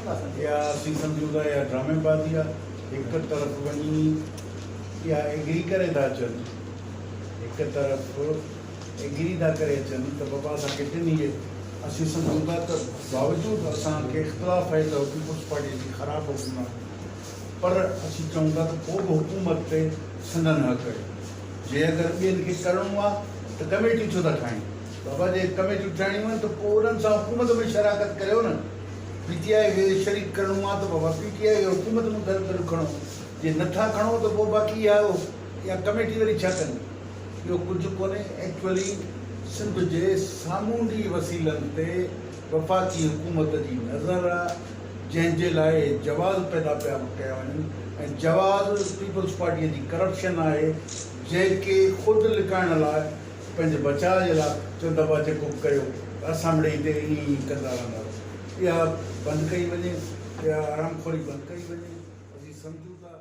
या असीं सम्झूं था या ड्रामेबाज़ी आहे। हिकु तरफ़ वञी या एग्री करे था अचनि, हिकु तरफ़ एग्री था करे अचनि त बाबा असांखे ॾिनी आहे। असीं सम्झूं था त बावजूदि असांखे इख़्तिलाफ़ आहे त पीपुल्स पार्टी जी ख़राबु हुकूमत, पर असीं चऊं था त पोइ बि हुकूमत ते संद न कयो। जे अगरि ॿियनि खे करिणो आहे त कमेटियूं छो था ठाहिनि? बाबा जे कमेटियूं ठाहिणियूं आहिनि त पोइ उन्हनि सां हुकूमत में शराकत करियो न। PTI खे शरीक करिणो आहे त बाबा PTI खे हुकूमत में गॾु खणो। जे नथा खणो त पोइ बाक़ी या कमेटी वरी छा कनि? इहो कुझु कोन्हे। एक्चुअली सिंध जे सामूंडी वसीलनि ते वफ़ाक़ी हुकूमत जी नज़र आहे, जंहिंजे लाइ जवाज़ पैदा पिया कया वञनि। ऐं जवाज़ पीपुल्स पार्टीअ जी करप्शन आहे, जंहिंखे ख़ुदि लिकाइण लाइ पंहिंजे बचाव जे लाइ चवनि था जेको कयो असां मिड़ेई ते ईअं ई कंदा रहंदा। इहा बंदि कई वञे, इहा आरामखोरी बंदि कई वञे। असीं सम्झूं था